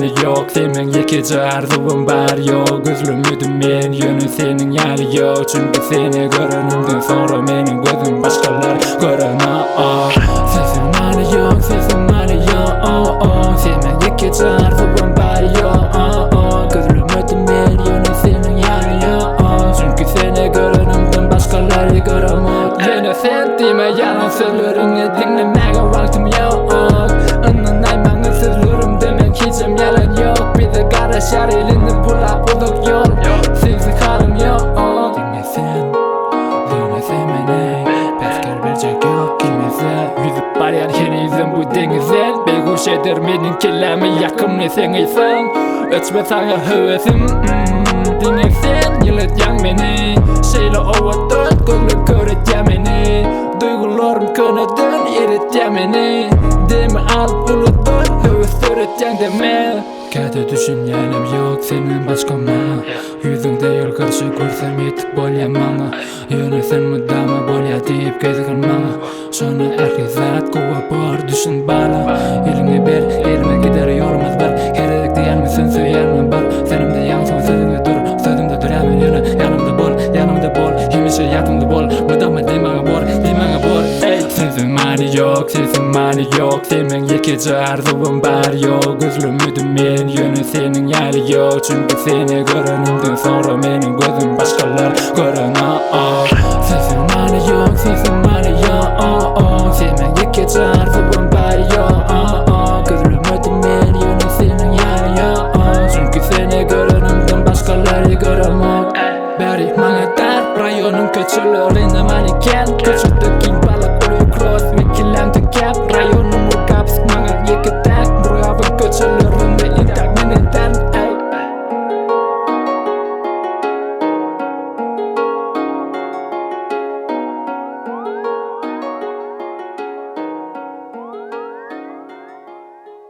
mani yok, senin yekici arzuvun var yok. Özlümüdüm men, yönü senin yani yok. Çünkü seni görenimden sonra benim gözüm başkalar görene. Sesin mani yok, sesin mani yok. Senin yekici arzuvun var yok. Özlümüdüm men, yönü senin yani yok. Çünkü seni görenimden başkaları göremez. Yine sen deme yalan sözlerini dinlemeye vaktim yok. Anlaymanı sözlerim demek hiçim yalan yok. Bir de kardeşler elinde bulak yol. Sevsi halim yok. Dinle beni, Pascal verecek yok kimse. Yüzüp bariyer yeni yüzüm bu denizden. Beyguş eder benim kelami yakımlı sen isen. Öçme sana hevesim. Dinle sen yılet yan beni. Şeyle ova dört gözlü göret beni. Duygularım kanadın erit beni. Deme al bulutun heves öğreteceksin deme. Kade düşüncenim yok senin başkama. Yüzünde yol karşı görsem yetip bolyamama. Yine sen mıdama bolya deyip gezgirmama. Sonra herkes zat kova var düşün bana. Elini ver elime gider yormaz var. Gerek diyen misin söyleyen var. Senin de yansın sözümde dur. Sözümde dur hemen yine yanımda bol Yemişe yakımda bol Mıdama demeye bol Sesin mani yok, sesin mani yok. Senin yekici arzuvun var yok. Özlümüdüm men, yönü senin yani yok. Çünkü seni görenimden sonra benim gözüm başkalar görene. Sesin mani yok, sesin mani yok. Senin yekici arzuvun var yok. Özlümüdüm men, yönü senin yani yok. Çünkü seni görenimden başkaları göremez. Beri mana dar rayonun kötülüğünde maniken. Küçükteki